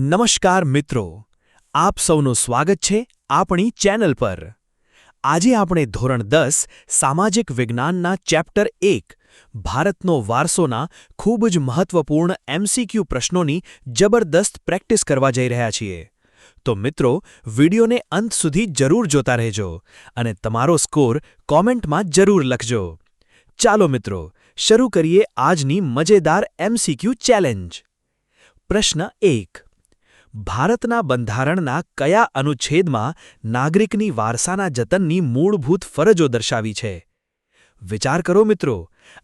નમસ્કાર મિત્રો, આપ સૌનું સ્વાગત છે આપણી ચેનલ પર। આજે આપણે ધોરણ 10 સામાજિક વિજ્ઞાનના ચેપ્ટર 1 ભારતનો વારસોના ખૂબ જ મહત્વપૂર્ણ એમસીક્યુ પ્રશ્નોની જબરદસ્ત પ્રેક્ટિસ કરવા જઈ રહ્યા છીએ। તો મિત્રો, વિડીયોને અંત સુધી જરૂર જોતા રહેજો અને તમારો સ્કોર કોમેન્ટમાં જરૂર લખજો। ચાલો મિત્રો, શરૂ કરીએ આજની મજેદાર એમસીક્યુ ચેલેન્જ। પ્રશ્ન 1। ભારતના બંધારણના કયા અનુચ્છેદમાં નાગરિકની વારસાના જતનની મૂળભૂત ફરજો દર્શાવી છે? વિચાર કરો મિત્રો,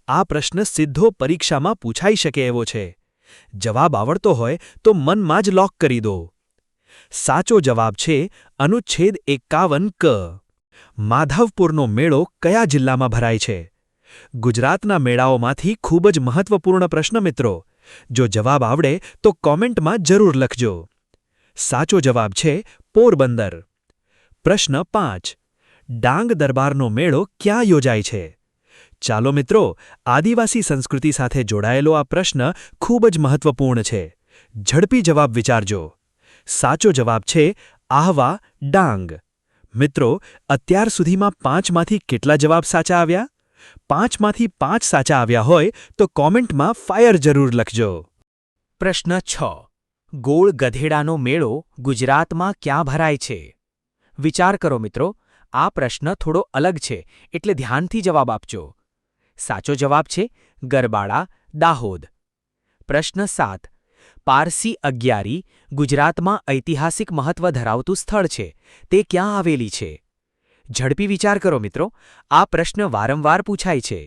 આ પ્રશ્ન સીધો પરીક્ષામાં પૂછાઈ શકે એવો છે। જવાબ આવડતો હોય તો મનમાં જ લોક કરી દો। સાચો જવાબ છે અનુચ્છેદ 51 ક। માધવપુરનો મેળો કયા જિલ્લામાં ભરાય છે? ગુજરાતના મેળાઓમાંથી ખૂબ જ મહત્વપૂર્ણ પ્રશ્ન મિત્રો। જો જવાબ આવડે તો કોમેન્ટમાં જરૂર લખજો। સાચો જવાબ છે પોરબંદર। પ્રશ્ન 5। ડાંગ દરબારનો મેળો ક્યાં યોજાય છે? ચાલો મિત્રો, આદિવાસી સંસ્કૃતિ સાથે જોડાયેલો આ પ્રશ્ન ખૂબ જ મહત્વપૂર્ણ છે। ઝડપી જવાબ વિચારજો। સાચો જવાબ છે આહવા, ડાંગ। મિત્રો, અત્યાર સુધીમાં 5માંથી કેટલા જવાબ સાચા આવ્યા? 5માંથી 5 સાચા આવ્યા હોય તો કોમેન્ટમાં ફાયર જરૂર લખજો। પ્રશ્ન 6। ગોળ ગધેડાનો મેળો ગુજરાતમાં ક્યાં ભરાય છે? વિચાર કરો મિત્રો, આ પ્રશ્ન થોડો અલગ છે એટલે ધ્યાનથી જવાબ આપજો। સાચો જવાબ છે ગરબાડા, દાહોદ। પ્રશ્ન 7। પારસી અગિયારી ગુજરાતમાં ઐતિહાસિક મહત્વ ધરાવતું સ્થળ છે, તે ક્યાં આવેલી છે? ઝડપી વિચાર કરો મિત્રો, આ પ્રશ્ન વારંવાર પૂછાય છે।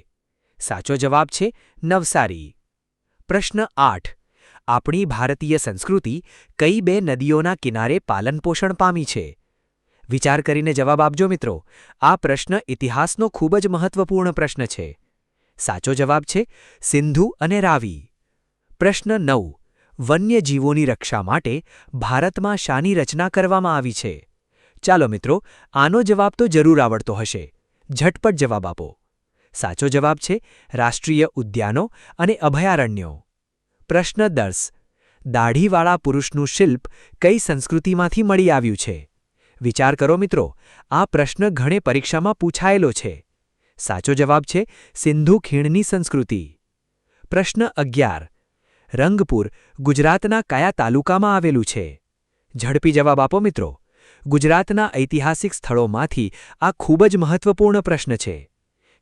સાચો જવાબ છે નવસારી। પ્રશ્ન 8। આપણી ભારતીય સંસ્કૃતિ કઈ બે નદીઓના કિનારે પાલનપોષણ પામી છે? વિચાર કરીને જવાબ આપજો મિત્રો, આ પ્રશ્ન ઇતિહાસનો ખૂબ જ મહત્વપૂર્ણ પ્રશ્ન છે। સાચો જવાબ છે સિંધુ અને રાવી। પ્રશ્ન 9। વન્યજીવોની રક્ષા માટે ભારતમાં શાની રચના કરવામાં આવી છે? ચાલો મિત્રો, આનો જવાબ તો જરૂર આવડતો હશે। ઝટપટ જવાબ આપો। સાચો જવાબ છે રાષ્ટ્રીય ઉદ્યાનો અને અભયારણ્યો। પ્રશ્ન 10। દાઢીવાળા પુરુષનું શિલ્પ કઈ સંસ્કૃતિમાંથી મળી આવ્યું છે? વિચાર કરો મિત્રો, આ પ્રશ્ન ઘણી પરીક્ષામાં પૂછાયેલો છે। સાચો જવાબ છે સિંધુ ખીણની સંસ્કૃતિ। પ્રશ્ન 11। રંગપુર ગુજરાતના કયા તાલુકામાં આવેલું છે? ઝડપી જવાબ આપો મિત્રો, ગુજરાતના ઐતિહાસિક સ્થળોમાંથી આ ખૂબ જ મહત્વપૂર્ણ પ્રશ્ન છે।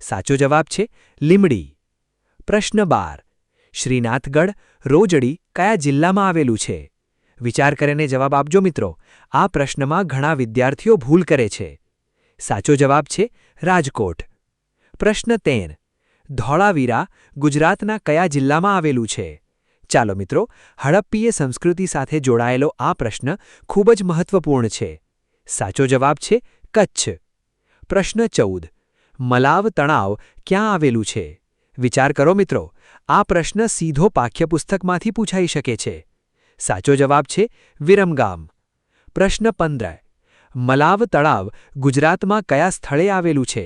સાચો જવાબ છે લીંબડી। પ્રશ્ન 12। શ્રીનાથગઢ રોજડી કયા જિલ્લામાં આવેલું છે? વિચાર કરીને જવાબ આપજો મિત્રો, આ પ્રશ્નમાં ઘણા વિદ્યાર્થીઓ ભૂલ કરે છે। સાચો જવાબ છે રાજકોટ। પ્રશ્ન 13। ધોળાવીરા ગુજરાતના કયા જિલ્લામાં આવેલું છે? ચાલો મિત્રો, હડપ્પીય સંસ્કૃતિ સાથે જોડાયેલો આ પ્રશ્ન ખૂબ જ મહત્વપૂર્ણ છે। સાચો જવાબ છે કચ્છ। પ્રશ્ન 14। મલાવ તળાવ ક્યાં આવેલું છે? વિચાર કરો મિત્રો, આ પ્રશ્ન સીધો પાઠ્યપુસ્તકમાંથી પૂછાઈ શકે છે। સાચો જવાબ છે વિરમગામ। પ્રશ્ન 15। મલાવ તળાવ ગુજરાતમાં કયા સ્થળે આવેલું છે?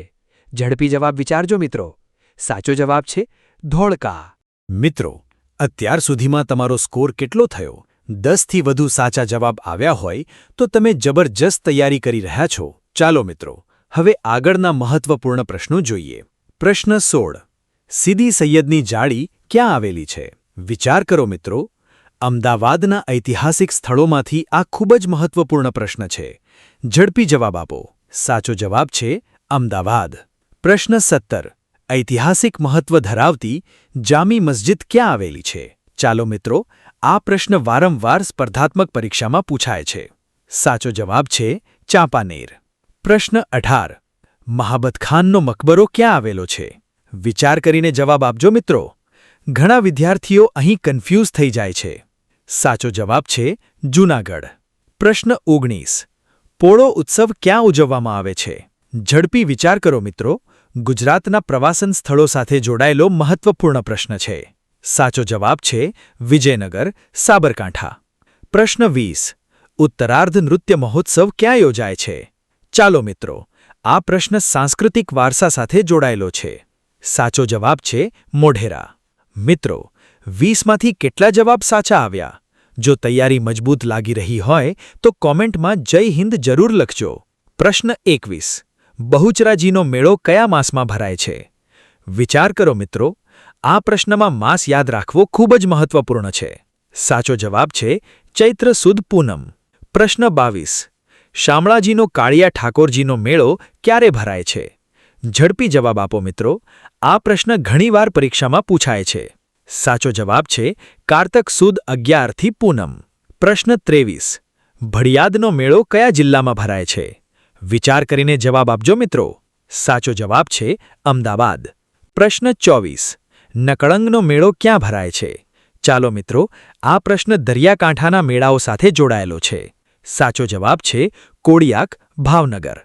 ઝડપી જવાબ વિચારજો મિત્રો, સાચો જવાબ છે ધોળકા। મિત્રો, અત્યાર સુધીમાં તમારો સ્કોર કેટલો થયો? 10થી વધુ સાચા જવાબ આવ્યા હોય તો તમે જબરજસ્ત તૈયારી કરી રહ્યા છો। ચાલો મિત્રો, હવે આગળના મહત્વપૂર્ણ પ્રશ્નો જોઈએ। પ્રશ્ન 16। સીદી સૈયદની જાળી ક્યાં આવેલી છે? વિચાર કરો મિત્રો, અમદાવાદના ઐતિહાસિક સ્થળોમાંથી આ ખૂબ જ મહત્વપૂર્ણ પ્રશ્ન છે। ઝડપી જવાબ આપો। સાચો જવાબ છે અમદાવાદ। પ્રશ્ન 17। ઐતિહાસિક મહત્વ ધરાવતી જામી મસ્જિદ ક્યાં આવેલી છે? ચાલો મિત્રો, આ પ્રશ્ન વારંવાર સ્પર્ધાત્મક પરીક્ષામાં પૂછાય છે। સાચો જવાબ છે ચાંપાનેર। પ્રશ્ન 18। મહાબતખાનનો મકબરો ક્યાં આવેલો છે? વિચાર કરીને જવાબ આપજો મિત્રો, ઘણા વિદ્યાર્થીઓ અહીં કન્ફ્યુઝ થઈ જાય છે। સાચો જવાબ છે જૂનાગઢ। પ્રશ્ન 19। પોળો ઉત્સવ ક્યાં ઉજવવામાં આવે છે? ઝડપી વિચાર કરો મિત્રો, ગુજરાતના પ્રવાસન સ્થળો સાથે જોડાયેલો મહત્વપૂર્ણ પ્રશ્ન છે। સાચો જવાબ છે વિજયનગર, સાબરકાંઠા। પ્રશ્ન 20। ઉત્તરાર્ધ નૃત્ય મહોત્સવ ક્યાં યોજાય છે? ચાલો મિત્રો, આ પ્રશ્ન સાંસ્કૃતિક વારસા સાથે જોડાયેલો છે। સાચો જવાબ છે મોઢેરા। મિત્રો, 20માંથી કેટલા જવાબ સાચા આવ્યા? જો તૈયારી મજબૂત લાગી રહી હોય તો કોમેન્ટમાં જય હિન્દ જરૂર લખજો. પ્રશ્ન 21. બહુચરાજીનો મેળો કયા માસમાં ભરાય છે? વિચાર કરો મિત્રો, આ પ્રશ્નમાં માસ યાદ રાખવો ખૂબ જ મહત્વપૂર્ણ છે. સાચો જવાબ છે ચૈત્ર સુદ પૂનમ. પ્રશ્ન 22. શામળાજીનો કાળિયા ઠાકોરજીનો મેળો ક્યારે ભરાય છે? ઝડપી જવાબ આપો મિત્રો, આ પ્રશ્ન ઘણીવાર પરીક્ષામાં પૂછાય છે. સાચો જવાબ છે કારતક સુદ 11 થી પૂનમ. પ્રશ્ન 23. ભડિયાદનો મેળો કયા જિલ્લામાં ભરાય છે? વિચાર કરીને જવાબ આપજો મિત્રો. સાચો જવાબ છે અમદાવાદ. પ્રશ્ન 24. નકળંગનો મેળો ક્યાં ભરાય છે? ચાલો મિત્રો, આ પ્રશ્ન દરિયાકાંઠાના મેળાઓ સાથે જોડાયેલો છે. સાચો જવાબ છે કોડિયાક, ભાવનગર.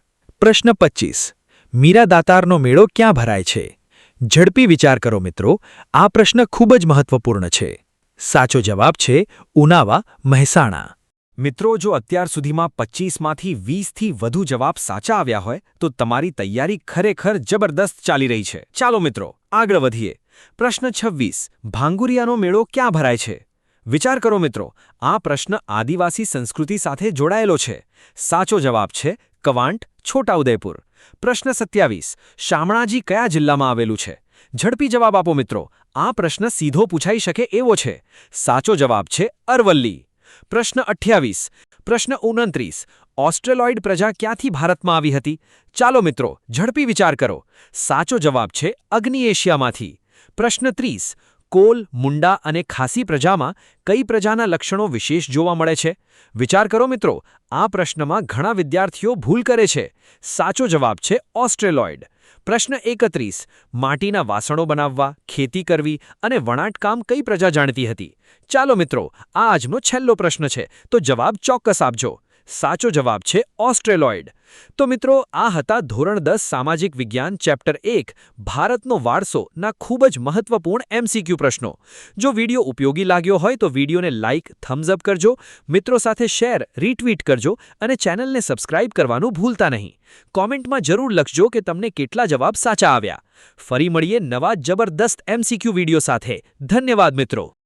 પ્રશ્ન 25. મીરા દાતારનો મેળો ક્યાં ભરાય છે? ઝડપી વિચાર કરો મિત્રો, આ પ્રશ્ન ખૂબ જ મહત્વપૂર્ણ છે. સાચો જવાબ છે ઉનાવા, મહેસાણા. મિત્રો, જો અત્યાર સુધીમાં 25માંથી 20થી વધુ જવાબ સાચા આવ્યા હોય તો તમારી તૈયારી ખરેખર જબરદસ્ત ચાલી રહી છે. ચાલો મિત્રો, આગળ વધીએ. પ્રશ્ન 26. ભાંગુરિયાનો મેળો ક્યાં ભરાય છે? વિચાર કરો મિત્રો, આ પ્રશ્ન આદિવાસી સંસ્કૃતિ સાથે જોડાયેલો છે. સાચો જવાબ છે કવાંટ, છોટાઉદેપુર. પ્રશ્ન 27. શામળાજી કયા જિલ્લામાં આવેલું છે? ઝડપી જવાબ આપો મિત્રો, આ પ્રશ્ન સીધો પૂછાઈ શકે એવો છે. સાચો જવાબ છે અરવલ્લી. પ્રશ્ન 28. પ્રશ્ન 29. ઓસ્ટ્રેલોઇડ પ્રજા ક્યાંથી ભારતમાં આવી હતી? ચાલો મિત્રો, ઝડપી વિચાર કરો. સાચો જવાબ છે અગ્નિ એશિયામાંથી. પ્રશ્ન 30. કોલ, મુંડા અને ખાસી પ્રજામાં કઈ પ્રજાના લક્ષણો વિશેષ જોવા મળે છે? વિચાર કરો મિત્રો, આ પ્રશ્નમાં ઘણા વિદ્યાર્થીઓ ભૂલ કરે છે. સાચો જવાબ છે ઓસ્ટ્રેલોઇડ. પ્રશ્ન 31. માટીના વાસણો બનાવવા, ખેતી કરવી અને વણાટકામ કઈ પ્રજા જાણતી હતી? ચાલો મિત્રો, આ આજનો છેલ્લો પ્રશ્ન છે, તો જવાબ ચોક્કસ આપજો. સાચો જવાબ છે ઓસ્ટ્રેલોઇડ. તો મિત્રો, આ હતા ધોરણ 10 સામાજિક વિજ્ઞાન ચેપ્ટર 1 ભારતનો વારસો ના ખૂબ જ મહત્વપૂર્ણ MCQ પ્રશ્નો. જો વિડીયો ઉપયોગી લાગ્યો હોય તો વિડીયોને લાઇક, થમ્સ અપ કરજો, મિત્રો સાથે શેર, રીટ્વીટ કરજો અને ચેનલને સબસ્ક્રાઇબ કરવાનું ભૂલતા નહીં. કોમેન્ટમાં જરૂર લખજો કે તમને કેટલા જવાબ સાચા આવ્યા. ફરી મળીએ નવા જબરદસ્ત MCQ વિડીયો સાથે. ધન્યવાદ મિત્રો.